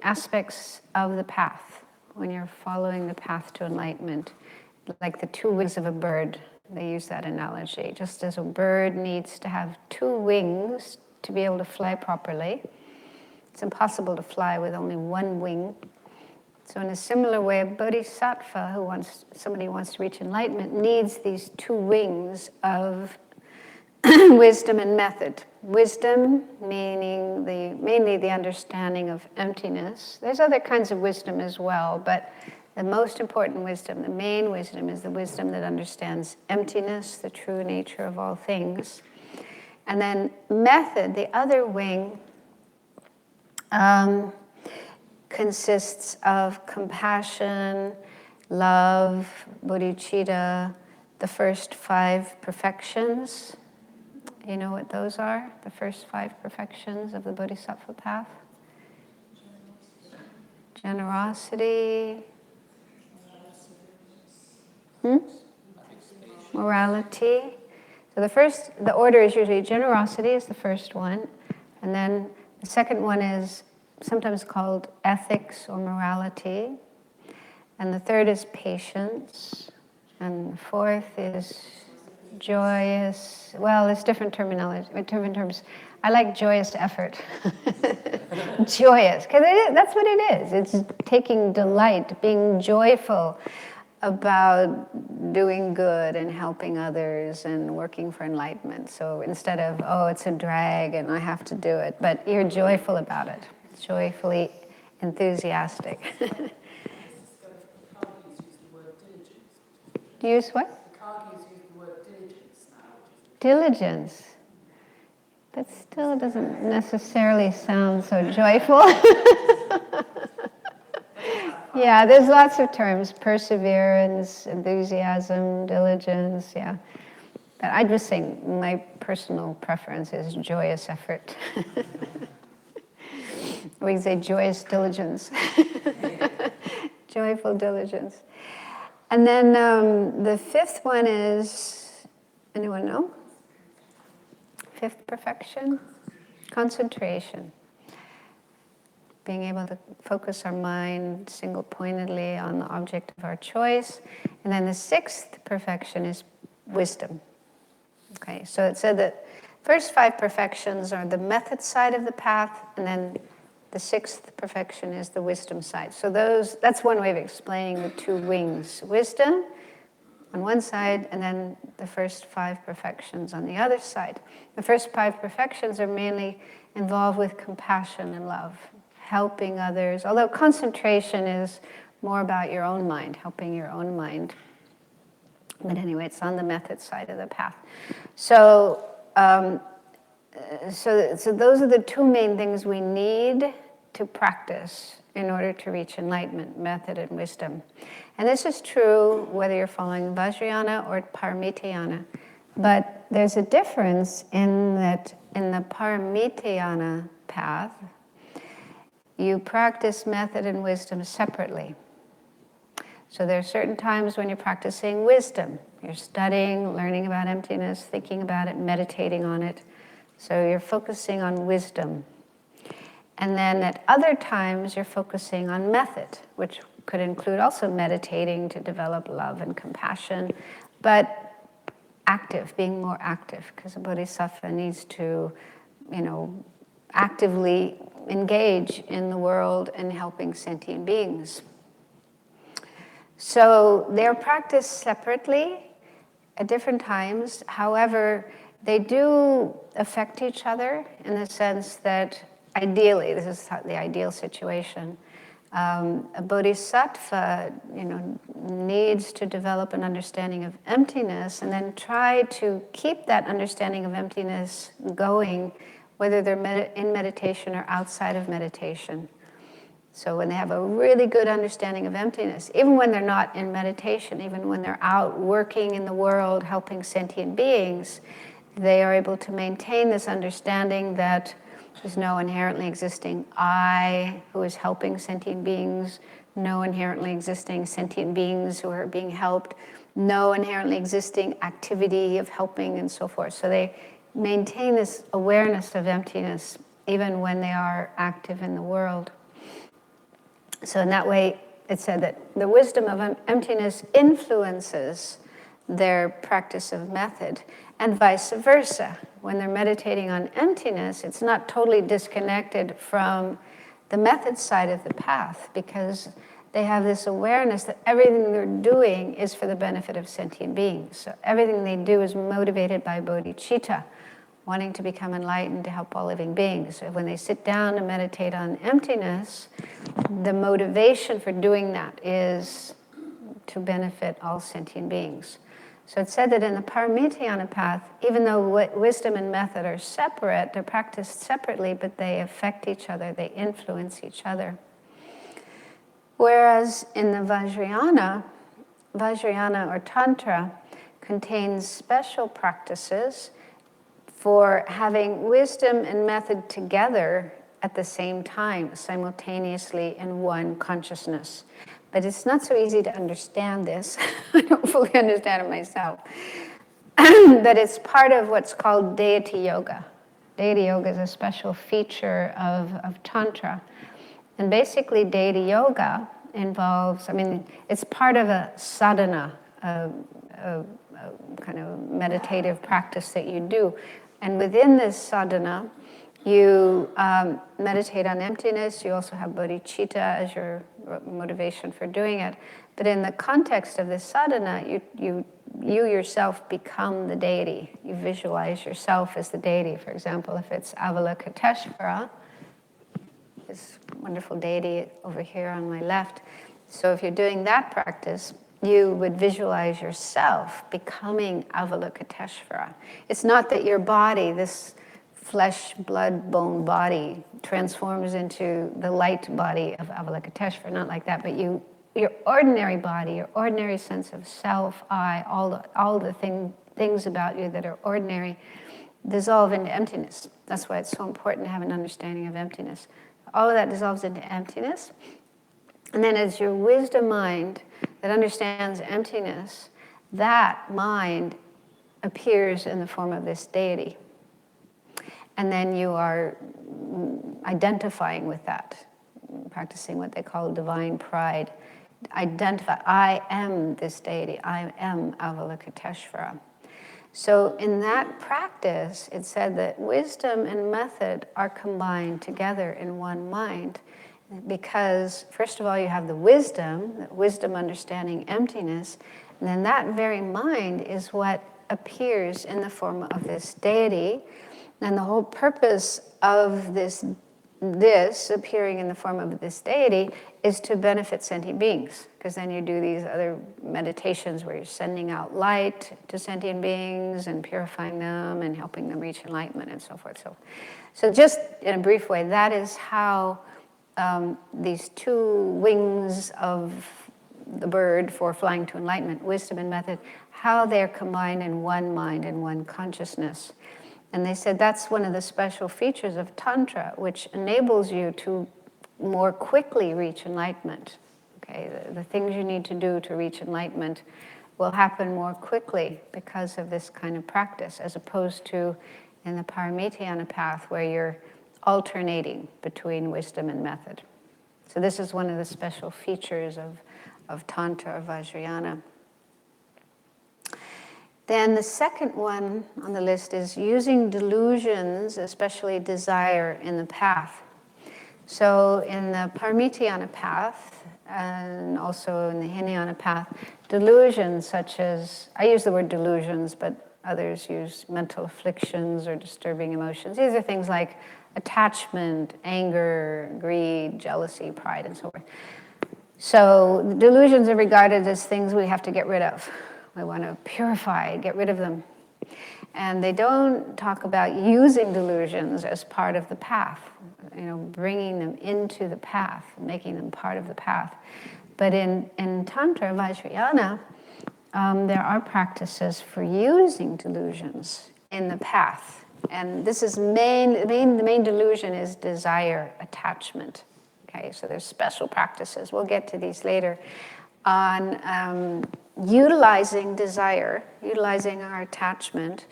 aspects of the path when you're following the path to enlightenment, like the two wings of a bird. They use that analogy. Just as a bird needs to have two wings to be able to fly properly, it's impossible to fly with only one wing. So in a similar way, a bodhisattva somebody who wants to reach enlightenment needs these two wings of wisdom and method. Wisdom meaning mainly the understanding of emptiness. There's other kinds of wisdom as well, but the most important wisdom, the main wisdom, is the wisdom that understands emptiness, the true nature of all things. And then method, the other wing, consists of compassion, love, bodhicitta, the first 5 perfections. You know what those are? The first 5 perfections of the Bodhisattva path? Generosity. Morality. So the order is usually generosity is the first one, and then the second one is sometimes called ethics or morality, and the third is patience, and the fourth is joyous. Well, there's different terminology, different terms. I like joyous effort. Joyous, because that's what it is. It's taking delight, being joyful about doing good and helping others and working for enlightenment. So instead of, oh, it's a drag and I have to do it, but you're joyful about it, joyfully enthusiastic. Use what? Diligence. That still doesn't necessarily sound so joyful. Yeah, there's lots of terms: perseverance, enthusiasm, diligence, yeah. But I'd just say my personal preference is joyous effort. We can say joyous diligence. Joyful diligence. And then the fifth one is, anyone know? Fifth perfection? Concentration. Being able to focus our mind single-pointedly on the object of our choice. And then the sixth perfection is wisdom. Okay, so it said that first 5 perfections are the method side of the path, and then the sixth perfection is the wisdom side. So that's one way of explaining the 2 wings. Wisdom on one side, and then the first 5 perfections on the other side. The first 5 perfections are mainly involved with compassion and love, helping others, although concentration is more about your own mind, helping your own mind. But anyway, it's on the method side of the path. So those are the 2 main things we need to practice in order to reach enlightenment: method and wisdom. And this is true whether you're following Vajrayana or Paramitayana. But there's a difference in that in the Paramitayana path, you practice method and wisdom separately. So there are certain times when you're practicing wisdom. You're studying, learning about emptiness, thinking about it, meditating on it. So you're focusing on wisdom. And then at other times, you're focusing on method, which could include also meditating to develop love and compassion, but active, being more active, because a bodhisattva needs to, actively engage in the world and helping sentient beings. So they're practiced separately at different times. However, they do affect each other in the sense that ideally, this is the ideal situation, a bodhisattva, needs to develop an understanding of emptiness and then try to keep that understanding of emptiness going, whether they're in meditation or outside of meditation. So when they have a really good understanding of emptiness, even when they're not in meditation, even when they're out working in the world, helping sentient beings, they are able to maintain this understanding that there's no inherently existing I who is helping sentient beings, no inherently existing sentient beings who are being helped, no inherently existing activity of helping, and so forth. So they maintain this awareness of emptiness even when they are active in the world. So in that way, it said that the wisdom of emptiness influences their practice of method, and vice versa. When they're meditating on emptiness, it's not totally disconnected from the method side of the path, because they have this awareness that everything they're doing is for the benefit of sentient beings. So everything they do is motivated by bodhicitta, wanting to become enlightened to help all living beings. So when they sit down and meditate on emptiness, the motivation for doing that is to benefit all sentient beings. So it said that in the Paramitayana path, even though wisdom and method are separate, they're practiced separately, but they affect each other, they influence each other. Whereas in the Vajrayana or Tantra contains special practices for having wisdom and method together at the same time, simultaneously in one consciousness. But it's not so easy to understand this. I don't fully understand it myself. But it's part of what's called deity yoga. Deity yoga is a special feature of Tantra. And basically, deity yoga involves, it's part of a sadhana, a kind of meditative practice that you do. And within this sadhana, you meditate on emptiness. You also have bodhicitta as your motivation for doing it. But in the context of this sadhana, you yourself become the deity. You visualize yourself as the deity. For example, if it's Avalokiteshvara, this wonderful deity over here on my left. So if you're doing that practice, you would visualize yourself becoming Avalokiteshvara. It's not that your body, this flesh, blood, bone body, transforms into the light body of Avalokiteshvara, not like that, but your ordinary body, your ordinary sense of self, I, all the things about you that are ordinary, dissolve into emptiness. That's why it's so important to have an understanding of emptiness. All of that dissolves into emptiness. And then as your wisdom mind that understands emptiness, that mind appears in the form of this deity. And then you are identifying with that, practicing what they call divine pride. Identify, I am this deity, I am Avalokiteshvara. So in that practice, it said that wisdom and method are combined together in one mind, because first of all, you have the wisdom understanding emptiness, and then that very mind is what appears in the form of this deity. And the whole purpose of this appearing in the form of this deity is to benefit sentient beings, because then you do these other meditations where you're sending out light to sentient beings and purifying them and helping them reach enlightenment and so forth. So just in a brief way, that is how these two wings of the bird for flying to enlightenment, wisdom and method, how they're combined in one mind and one consciousness. And they said that's one of the special features of Tantra, which enables you to more quickly reach enlightenment. Okay, the things you need to do to reach enlightenment will happen more quickly because of this kind of practice, as opposed to in the Paramitayana path where you're alternating between wisdom and method. So this is one of the special features of Tantra or Vajrayana. Then the second one on the list is using delusions, especially desire, in the path. So in the Paramitayana path, and also in the Hinayana path, delusions such as, I use the word delusions, but others use mental afflictions or disturbing emotions. These are things like attachment, anger, greed, jealousy, pride, and so forth. So delusions are regarded as things we have to get rid of. We want to purify, get rid of them. And they don't talk about using delusions as part of the path, bringing them into the path, making them part of the path. But in Tantra, Vajrayana, there are practices for using delusions in the path. And this is the main delusion is desire, attachment. Okay, so there's special practices, we'll get to these later, on utilizing desire, utilizing our attachment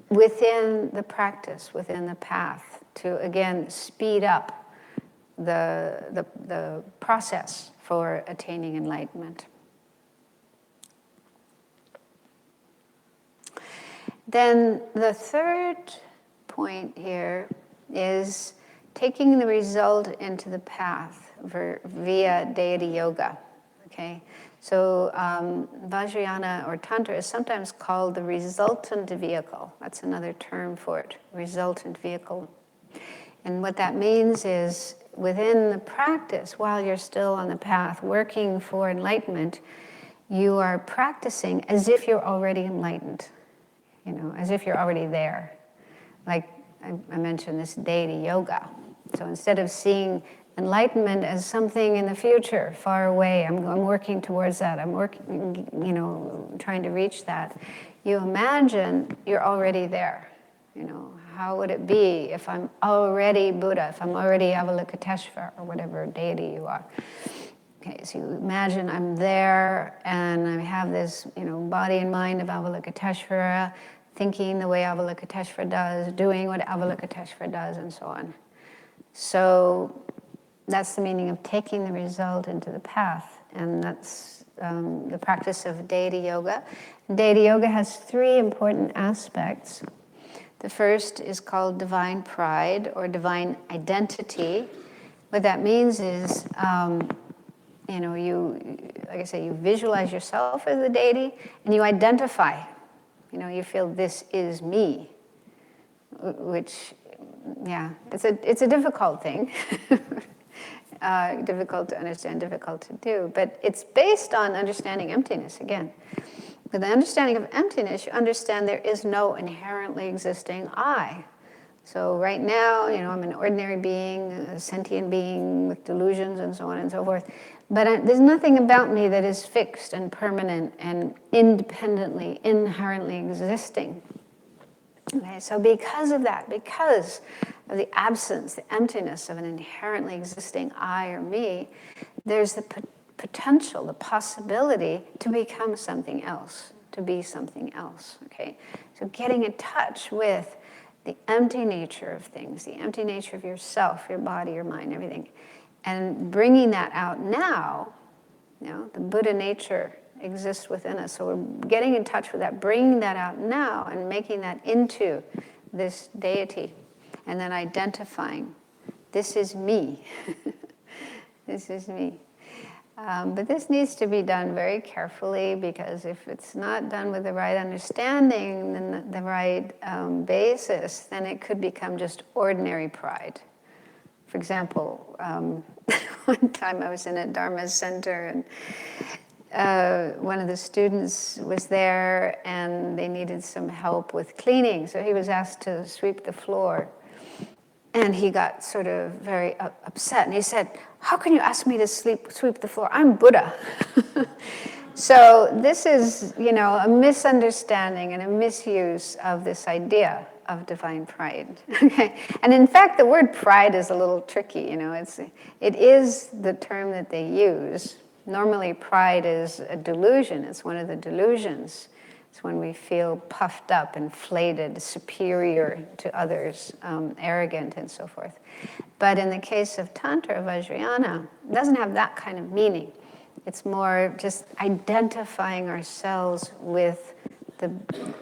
within the practice, within the path, to again speed up the process for attaining enlightenment. Then the third point here is taking the result into the path via deity yoga. Okay, so Vajrayana or Tantra is sometimes called the resultant vehicle. That's another term for it, resultant vehicle. And what that means is within the practice, while you're still on the path working for enlightenment, you are practicing as if you're already enlightened, as if you're already there. Like I mentioned this deity yoga. So instead of seeing enlightenment as something in the future, far away, I'm working towards that, I'm working, trying to reach that, you imagine you're already there. How would it be if I'm already Buddha, if I'm already Avalokiteshvara, or whatever deity you are? Okay, so you imagine I'm there, and I have this, body and mind of Avalokiteshvara, thinking the way Avalokiteshvara does, doing what Avalokiteshvara does, and so on. So that's the meaning of taking the result into the path, and that's the practice of deity yoga. Deity yoga has three important aspects. The first is called divine pride or divine identity. What that means is, you, like I say, you visualize yourself as the deity, and you identify. You feel this is me, which, it's a difficult thing. Difficult to understand, difficult to do, but it's based on understanding emptiness again. With the understanding of emptiness, you understand there is no inherently existing I. So right now, I'm an ordinary being, a sentient being with delusions and so on and so forth. But there's nothing about me that is fixed and permanent and independently, inherently existing. Okay, so because of that, because of the absence, the emptiness of an inherently existing I or me, there's the potential, the possibility to become something else, to be something else, okay? So getting in touch with the empty nature of things, the empty nature of yourself, your body, your mind, everything, and bringing that out now, the Buddha nature exists within us. So we're getting in touch with that, bringing that out now and making that into this deity, and then identifying, this is me. This is me. But this needs to be done very carefully, because if it's not done with the right understanding and the right basis, then it could become just ordinary pride. For example, one time I was in a Dharma center, and one of the students was there, and they needed some help with cleaning, so he was asked to sweep the floor. And he got sort of very upset, and he said, "How can you ask me to sweep the floor? I'm Buddha." So this is, a misunderstanding and a misuse of this idea of divine pride. Okay, and in fact, the word pride is a little tricky. It is the term that they use. Normally, pride is a delusion. It's one of the delusions. It's when we feel puffed up, inflated, superior to others, arrogant, and so forth. But in the case of Tantra, Vajrayana, it doesn't have that kind of meaning. It's more just identifying ourselves with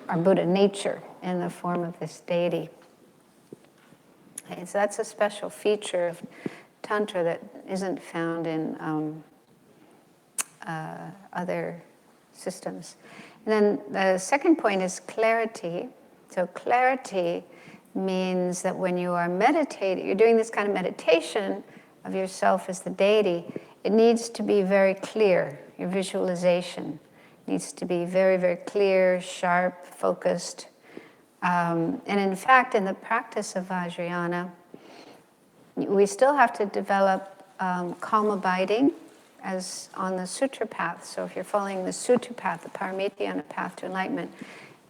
our Buddha nature in the form of this deity. Okay, so that's a special feature of Tantra that isn't found in other systems. And then the second point is clarity. So clarity means that when you are meditating, you're doing this kind of meditation of yourself as the deity, it needs to be very clear. Your visualization needs to be very, very clear, sharp, focused. And in fact, in the practice of Vajrayana, we still have to develop calm abiding, as on the sutra path. So if you're following the sutra path, the Paramitiyana path to enlightenment,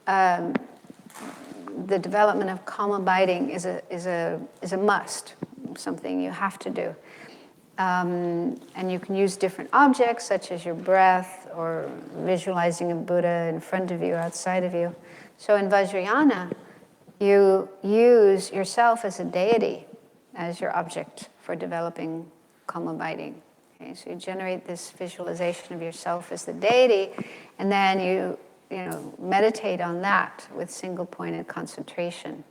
the development of calm abiding is a must, something you have to do. And you can use different objects, such as your breath, or visualizing a Buddha in front of you, outside of you. So in Vajrayana, you use yourself as a deity, as your object for developing calm abiding. Okay, so you generate this visualization of yourself as the deity, and then you meditate on that with single-pointed concentration.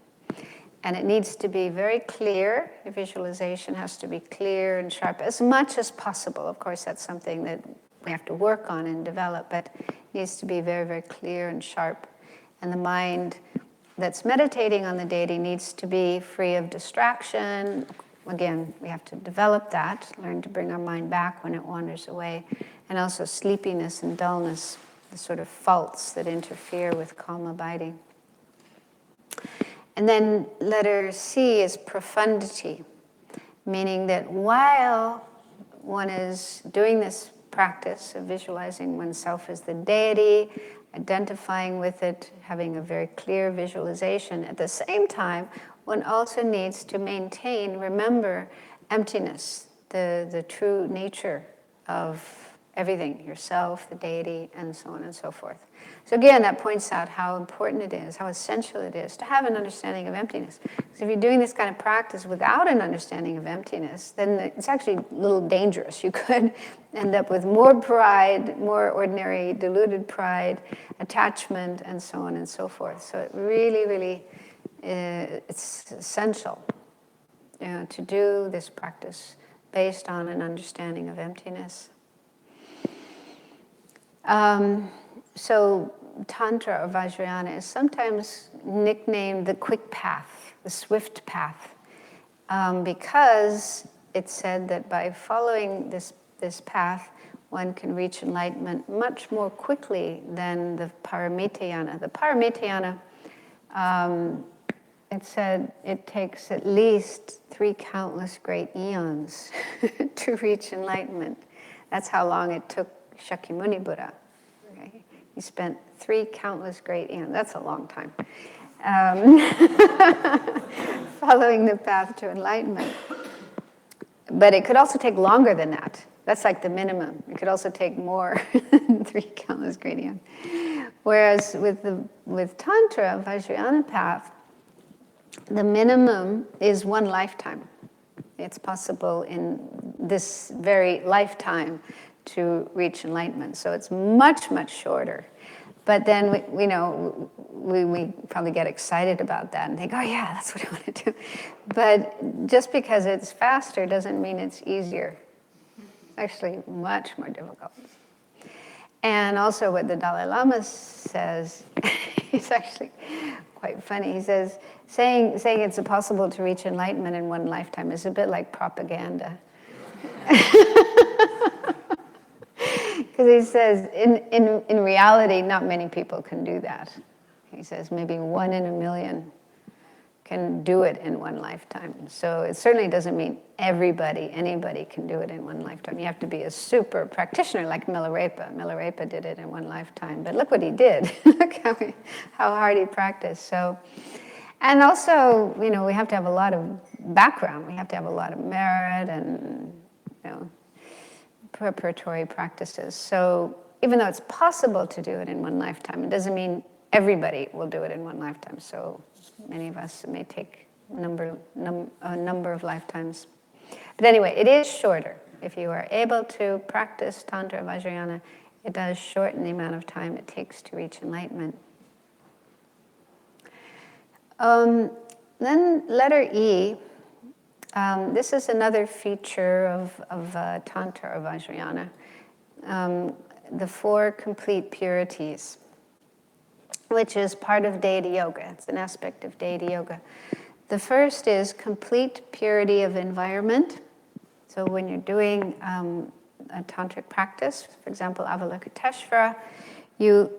And it needs to be very clear. The visualization has to be clear and sharp as much as possible. Of course, that's something that we have to work on and develop, but it needs to be very, very clear and sharp. And the mind that's meditating on the deity needs to be free of distraction. Again, we have to develop that, learn to bring our mind back when it wanders away, and also sleepiness and dullness, the sort of faults that interfere with calm abiding. And then letter C is profundity, meaning that while one is doing this practice of visualizing oneself as the deity, identifying with it, having a very clear visualization, at the same time, one also needs to maintain, remember, emptiness, the true nature of everything, yourself, the deity, and so on and so forth. So again, that points out how important it is, how essential it is to have an understanding of emptiness. Because if you're doing this kind of practice without an understanding of emptiness, then it's actually a little dangerous. You could end up with more pride, more ordinary deluded pride, attachment, and so on and so forth. So it really, really, it's essential to do this practice based on an understanding of emptiness. So Tantra or Vajrayana is sometimes nicknamed the quick path, the swift path, because it's said that by following this path, one can reach enlightenment much more quickly than the Paramitayana. The Paramitayana, it said it takes at least 3 countless great eons to reach enlightenment. That's how long it took Shakyamuni Buddha. Okay? He spent 3 countless great eons. That's a long time. Following the path to enlightenment. But it could also take longer than that. That's like the minimum. It could also take more than 3 countless great eons. Whereas with Tantra, Vajrayana path, the minimum is 1 lifetime. It's possible in this very lifetime to reach enlightenment. So it's much, much shorter. But then we probably get excited about that and think, oh yeah, that's what I want to do. But just because it's faster doesn't mean it's easier. It's actually much more difficult. And also what the Dalai Lama says, it's actually quite funny. He says, saying it's impossible to reach enlightenment in 1 lifetime is a bit like propaganda. Because he says, in reality, not many people can do that. He says maybe 1 in a million can do it in 1 lifetime. So it certainly doesn't mean anybody can do it in 1 lifetime. You have to be a super practitioner like Milarepa. Milarepa did it in 1 lifetime, but look what he did. Look how hard he practiced. So, and also, we have to have a lot of background. We have to have a lot of merit and, preparatory practices. So even though it's possible to do it in 1 lifetime, it doesn't mean everybody will do it in 1 lifetime. So many of us, it may take a number of lifetimes. But anyway, it is shorter. If you are able to practice Tantra Vajrayana, it does shorten the amount of time it takes to reach enlightenment. Then letter E. This is another feature of Tantra or Vajrayana, the 4 complete purities, which is part of deity yoga. It's an aspect of deity yoga. The first is complete purity of environment. So when you're doing a tantric practice, for example, Avalokiteshvara, you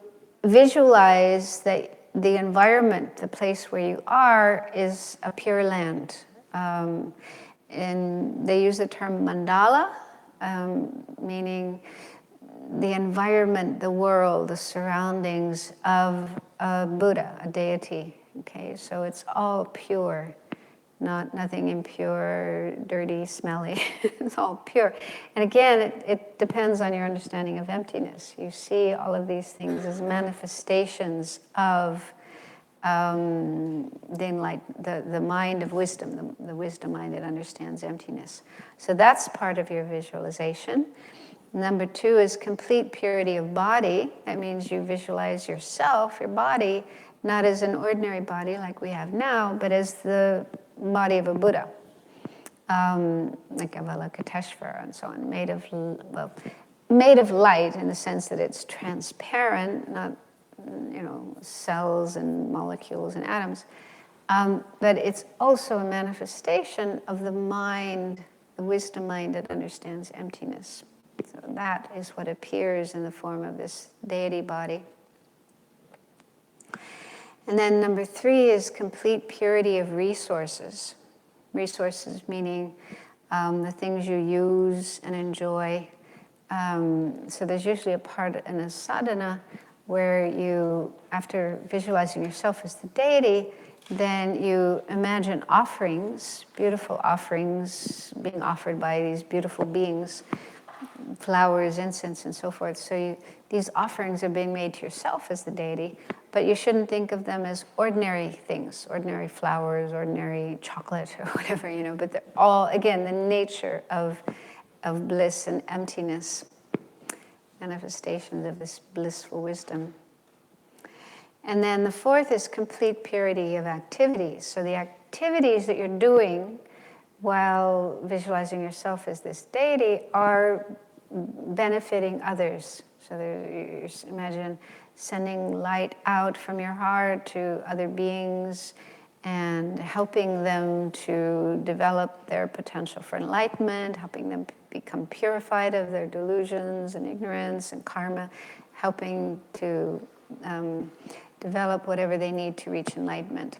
visualize that the environment, the place where you are, is a pure land. And they use the term mandala, meaning the environment, the world, the surroundings of a Buddha, a deity. Okay, so it's all pure, nothing impure, dirty, smelly. It's all pure. And again, it depends on your understanding of emptiness. You see all of these things as manifestations of the mind of wisdom, the wisdom mind that understands emptiness. So that's part of your visualization. Number 2 is complete purity of body. That means you visualize yourself, your body, not as an ordinary body like we have now, but as the body of a Buddha, like Avalokiteshvara and so on, made of light in the sense that it's transparent, not cells and molecules and atoms, but it's also a manifestation of the mind, the wisdom mind that understands emptiness. So that is what appears in the form of this deity body. And then number 3 is complete purity of resources. Resources meaning the things you use and enjoy. So there's usually a part in a sadhana where you, after visualizing yourself as the deity, then you imagine offerings, beautiful offerings being offered by these beautiful beings, flowers, incense, and so forth. So these offerings are being made to yourself as the deity, but you shouldn't think of them as ordinary things, ordinary flowers, ordinary chocolate, or whatever, but they're all, again, the nature of bliss and emptiness, manifestations of this blissful wisdom. And then the 4th is complete purity of activities. So the activities that you're doing while visualizing yourself as this deity are benefiting others. So you imagine sending light out from your heart to other beings and helping them to develop their potential for enlightenment, helping them become purified of their delusions and ignorance and karma, helping to develop whatever they need to reach enlightenment.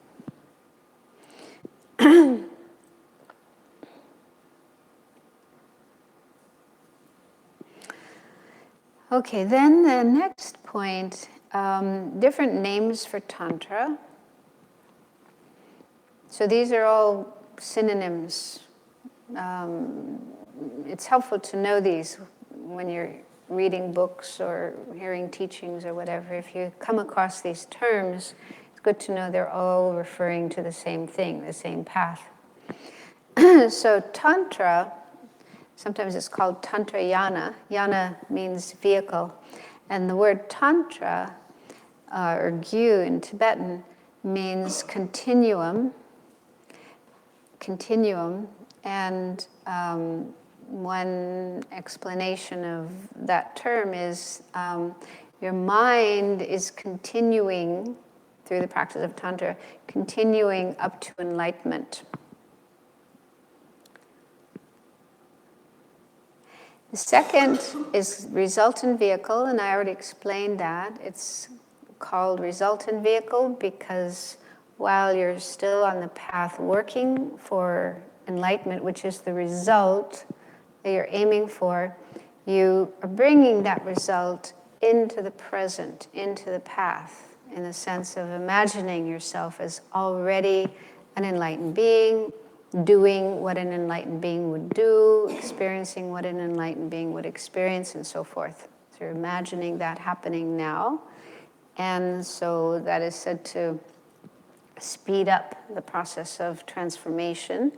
Okay, then the next point, different names for Tantra. So these are all synonyms. It's helpful to know these when you're reading books or hearing teachings or whatever. If you come across these terms, it's good to know they're all referring to the same thing, the same path. So Tantra, sometimes it's called Tantrayana. Yana means vehicle. And the word Tantra, or Gyu in Tibetan, means continuum. And one explanation of that term is your mind is continuing, through the practice of Tantra, continuing up to enlightenment. The second is resultant vehicle, and I already explained that. It's called resultant vehicle because while you're still on the path working for enlightenment, which is the result that you're aiming for, you are bringing that result into the present, into the path, in the sense of imagining yourself as already an enlightened being, doing what an enlightened being would do, experiencing what an enlightened being would experience, and so forth. So you're imagining that happening now. And so that is said to speed up the process of transformation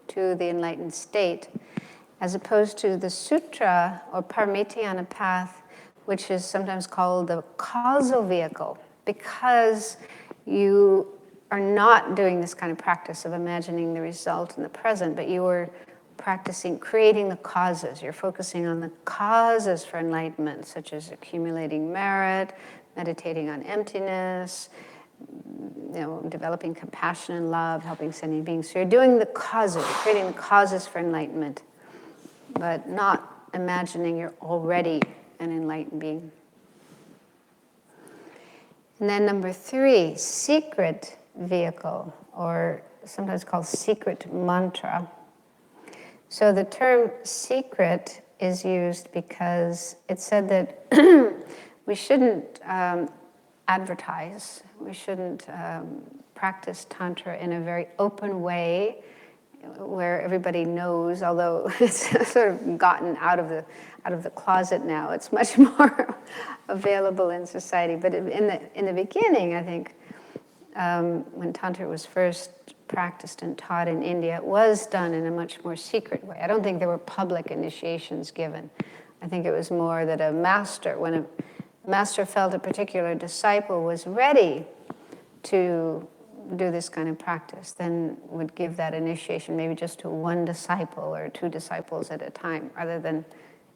to the enlightened state, as opposed to the sutra or paramitayana path, which is sometimes called the causal vehicle, because you are not doing this kind of practice of imagining the result in the present, but you are practicing creating the causes. You're focusing on the causes for enlightenment, such as accumulating merit, meditating on emptiness, developing compassion and love, helping sentient beings. So you're doing the causes, creating the causes for enlightenment, but not imagining you're already an enlightened being. And then number 3, secret vehicle, or sometimes called secret mantra. So the term secret is used because it's said that we shouldn't advertise. We shouldn't practice Tantra in a very open way where everybody knows, although it's sort of gotten out of the closet now. It's much more available in society. But in the beginning, I think, when Tantra was first practiced and taught in India, it was done in a much more secret way. I don't think there were public initiations given. I think it was more that a master, when a master felt a particular disciple was ready to do this kind of practice, then would give that initiation maybe just to one disciple or two disciples at a time, rather than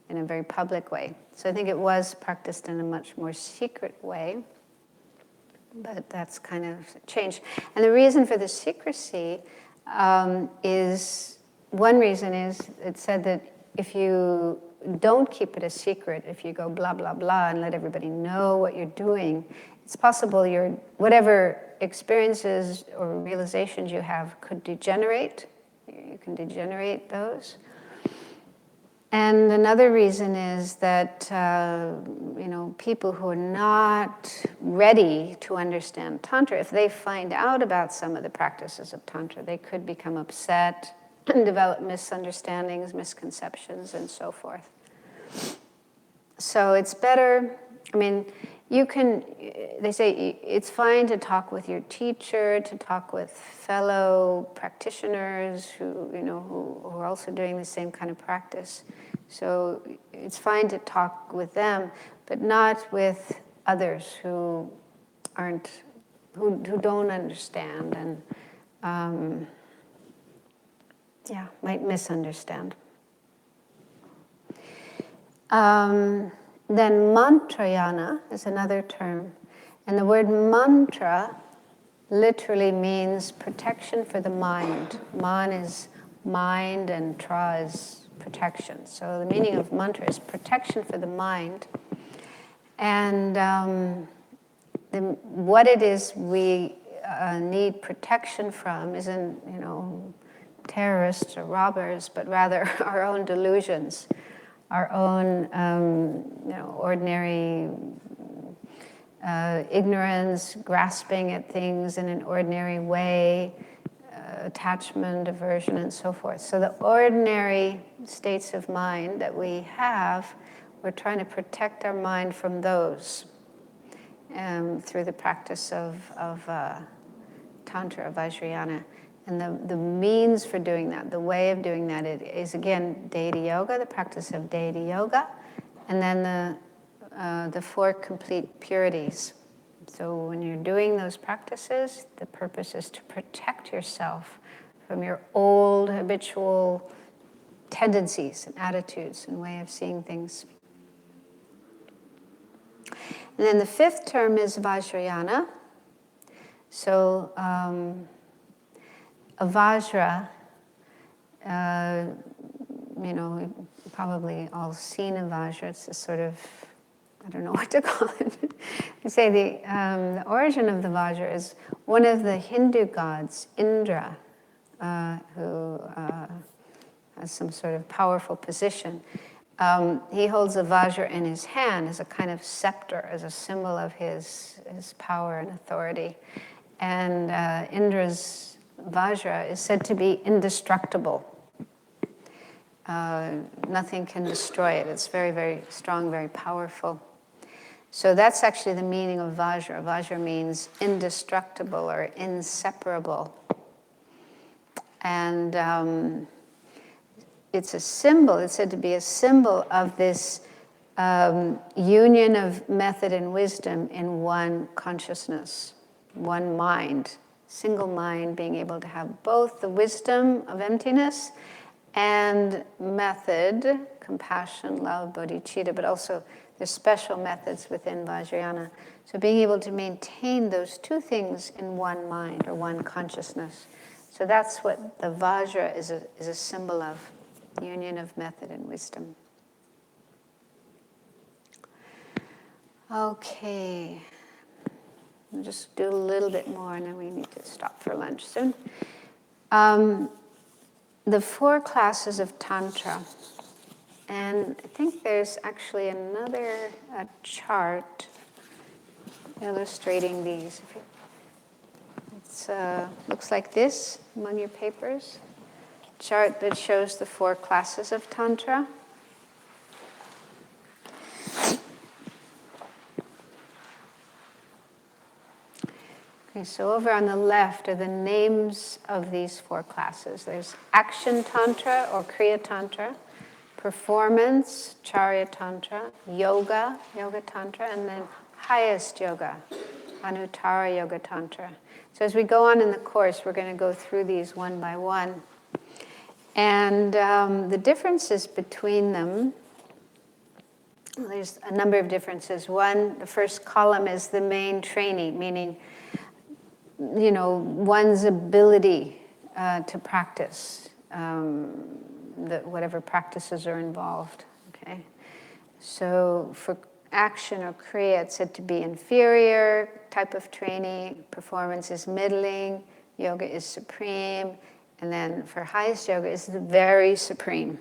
in a very public way. So I think it was practiced in a much more secret way, but that's kind of changed. And the reason for the secrecy is, one reason is, it said that if you don't keep it a secret, if you go blah, blah, blah, and let everybody know what you're doing, it's possible your whatever experiences or realizations you have could degenerate. You can degenerate those. And another reason is that people who are not ready to understand Tantra, if they find out about some of the practices of Tantra, they could become upset and develop misunderstandings, misconceptions, and so forth. So it's better, they say it's fine to talk with your teacher, to talk with fellow practitioners who are also doing the same kind of practice. So it's fine to talk with them, but not with others who don't understand and might misunderstand. Then mantrayana is another term. And the word mantra literally means protection for the mind. Man is mind and tra is protection. So the meaning of mantra is protection for the mind. And what it is we need protection from isn't, terrorists or robbers, but rather our own delusions, our own, ordinary ignorance, grasping at things in an ordinary way, attachment, aversion, and so forth. So the ordinary states of mind that we have, we're trying to protect our mind from those through the practice of Tantra, Vajrayana. And the means for doing that, the way of doing that, is again deity yoga, the practice of deity yoga, and then the four complete purities. So when you're doing those practices, the purpose is to protect yourself from your old habitual tendencies and attitudes and way of seeing things. And then the fifth term is Vajrayana. So a Vajra, we've probably all seen a Vajra. It's a sort of, I don't know what to call it. They say the origin of the Vajra is one of the Hindu gods, Indra, who has some sort of powerful position. He holds a Vajra in his hand as a kind of scepter, as a symbol of his power and authority. And Indra's Vajra is said to be indestructible. Nothing can destroy it. It's very, very strong, very powerful. So that's actually the meaning of Vajra. Vajra means indestructible or inseparable. And it's a symbol, it's said to be a symbol of this union of method and wisdom in one consciousness, one mind. Single mind, being able to have both the wisdom of emptiness and method, compassion, love, bodhicitta, but also there's special methods within Vajrayana. So being able to maintain those two things in one mind or one consciousness. So that's what the Vajra is a symbol of, union of method and wisdom. Okay. We'll just do a little bit more and then we need to stop for lunch soon. The four classes of Tantra. And I think there's actually another chart illustrating these. It looks like this among your papers. Chart that shows the four classes of Tantra. Okay, so over on the left are the names of these 4 classes. There's Action Tantra or Kriya Tantra, Performance, Charya Tantra, Yoga, Yoga Tantra, and then Highest Yoga, Anuttara Yoga Tantra. So as we go on in the course, we're going to go through these one by one. And the differences between them, there's a number of differences. One, the first column is the main training, meaning, one's ability to practice, whatever practices are involved, okay? So for action or kriya, it's said to be inferior type of training, performance is middling, yoga is supreme, and then for highest yoga is the very supreme.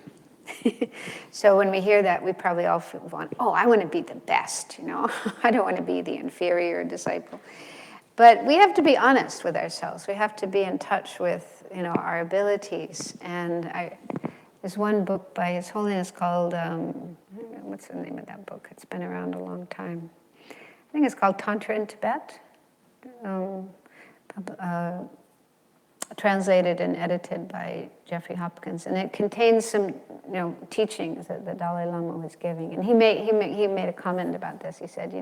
So when we hear that, we probably all want, I want to be the best, I don't want to be the inferior disciple. But we have to be honest with ourselves. We have to be in touch with, our abilities. And there's one book by His Holiness called, what's the name of that book? It's been around a long time. I think it's called Tantra in Tibet. Translated and edited by Jeffrey Hopkins, and it contains some, teachings that the Dalai Lama was giving. And he made a comment about this. He said,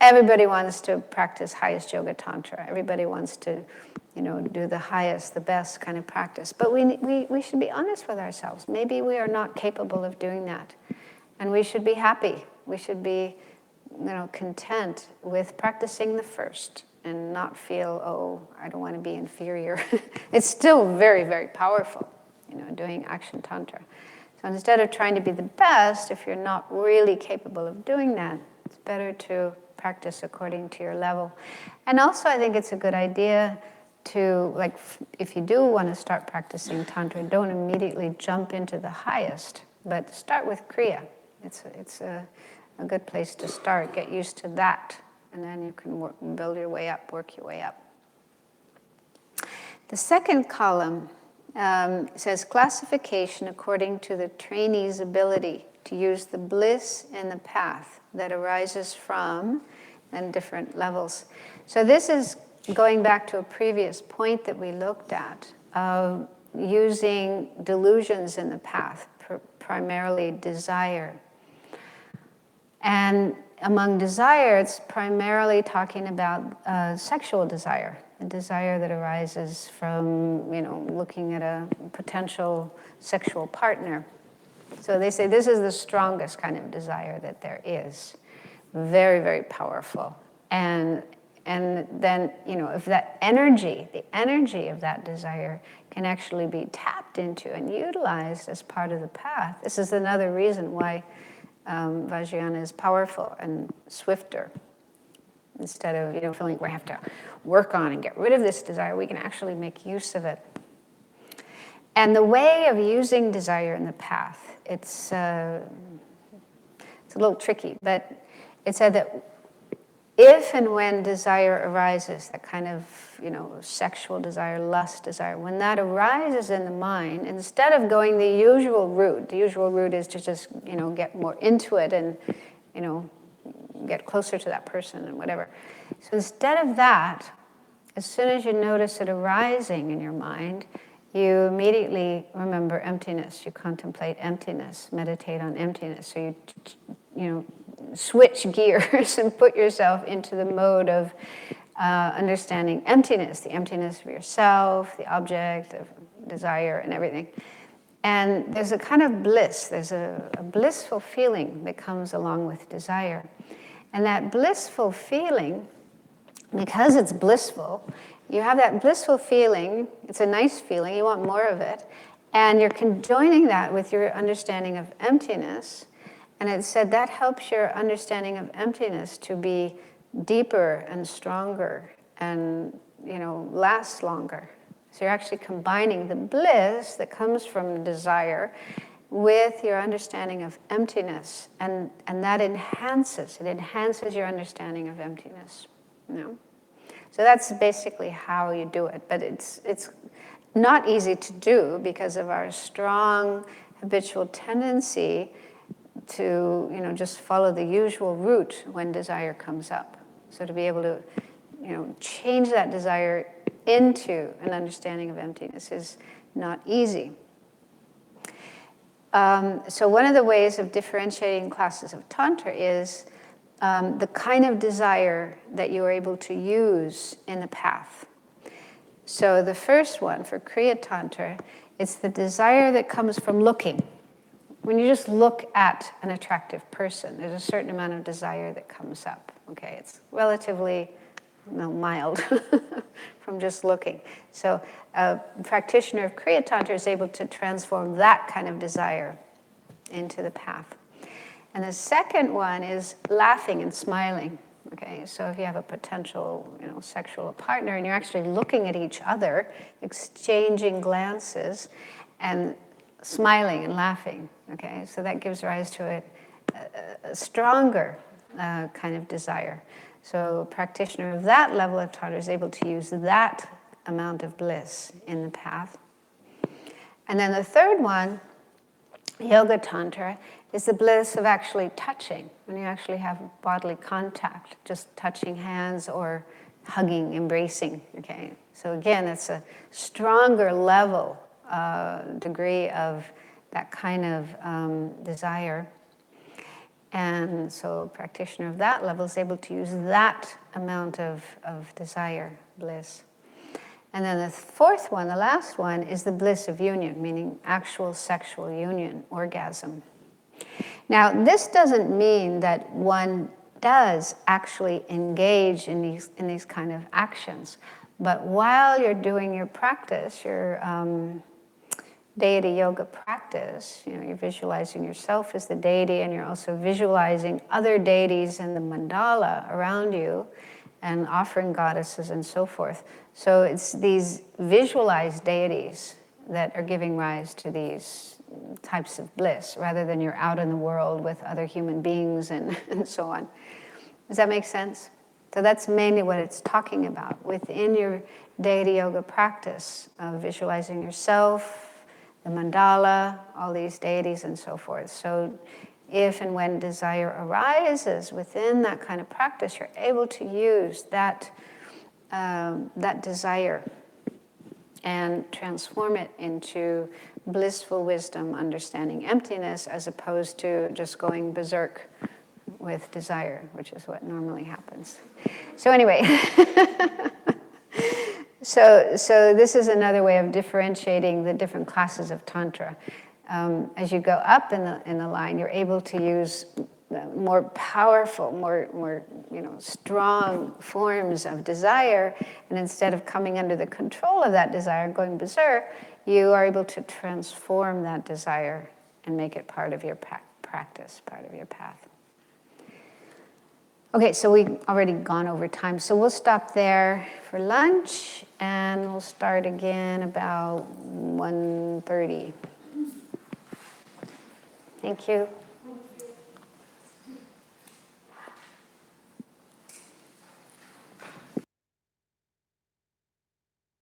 everybody wants to practice highest yoga tantra. Everybody wants to, do the highest, the best kind of practice. But we should be honest with ourselves. Maybe we are not capable of doing that, and we should be happy. We should be, content with practicing the first. And not feel, I don't want to be inferior. It's still very, very powerful, doing action tantra. So instead of trying to be the best, if you're not really capable of doing that, it's better to practice according to your level. And also, I think it's a good idea to, if you do want to start practicing tantra, don't immediately jump into the highest, but start with kriya. It's a good place to start. Get used to that. And then you can build your way up, work your way up. The second column says classification according to the trainee's ability to use the bliss in the path that arises from and different levels. So this is going back to a previous point that we looked at of using delusions in the path, primarily desire. And among desire, it's primarily talking about sexual desire, a desire that arises from, looking at a potential sexual partner. So they say this is the strongest kind of desire that there is. Very, very powerful. And then, if that energy, the energy of that desire can actually be tapped into and utilized as part of the path, this is another reason why Vajrayana is powerful and swifter. Instead of feeling we have to work on and get rid of this desire, we can actually make use of it. And the way of using desire in the path, it's a little tricky, but it said that if and when desire arises, that kind of, sexual desire, lust desire, when that arises in the mind, instead of going the usual route is to just, get more into it and, get closer to that person and whatever. So instead of that, as soon as you notice it arising in your mind, you immediately remember emptiness. You contemplate emptiness, meditate on emptiness. So you switch gears and put yourself into the mode of understanding emptiness, the emptiness of yourself, the object of desire and everything. And there's a kind of bliss, there's a blissful feeling that comes along with desire. And that blissful feeling, because it's blissful, you have that blissful feeling, it's a nice feeling, you want more of it, and you're conjoining that with your understanding of emptiness. And it said that helps your understanding of emptiness to be deeper and stronger and, last longer. So you're actually combining the bliss that comes from desire with your understanding of emptiness. And that enhances your understanding of emptiness. So that's basically how you do it. But it's not easy to do because of our strong habitual tendency to, just follow the usual route when desire comes up. So to be able to, change that desire into an understanding of emptiness is not easy. So one of the ways of differentiating classes of Tantra is the kind of desire that you are able to use in the path. So the first one, for Kriya Tantra, it's the desire that comes from looking. When you just look at an attractive person, there's a certain amount of desire that comes up. Okay, it's relatively mild from just looking. So a practitioner of Kriya Tantra is able to transform that kind of desire into the path. And the second one is laughing and smiling. Okay, so if you have a potential, sexual partner and you're actually looking at each other, exchanging glances, and smiling and laughing. Okay, so that gives rise to a stronger kind of desire. So a practitioner of that level of Tantra is able to use that amount of bliss in the path. And then the third one, Yoga Tantra, is the bliss of actually touching, when you actually have bodily contact, just touching hands or hugging, embracing. Okay, so again, it's a stronger level, degree of that kind of desire. And so a practitioner of that level is able to use that amount of desire, bliss. And then the fourth one, the last one, is the bliss of union, meaning actual sexual union, orgasm. Now, this doesn't mean that one does actually engage in these kind of actions. But while you're doing your practice, your deity yoga practice, you're visualizing yourself as the deity, and you're also visualizing other deities in the mandala around you, and offering goddesses and so forth. So it's these visualized deities that are giving rise to these types of bliss, rather than you're out in the world with other human beings and so on. Does that make sense? So that's mainly what it's talking about within your deity yoga practice, visualizing yourself, the mandala, all these deities and so forth. So if and when desire arises within that kind of practice, you're able to use that desire and transform it into blissful wisdom, understanding emptiness, as opposed to just going berserk with desire, which is what normally happens. So anyway, so this is another way of differentiating the different classes of Tantra. As you go up in the line, you're able to use more powerful, more strong forms of desire, and instead of coming under the control of that desire, going berserk, you are able to transform that desire and make it part of your practice, part of your path. Okay, so we've already gone over time, so we'll stop there for lunch, and we'll start again about 1:30. Thank you.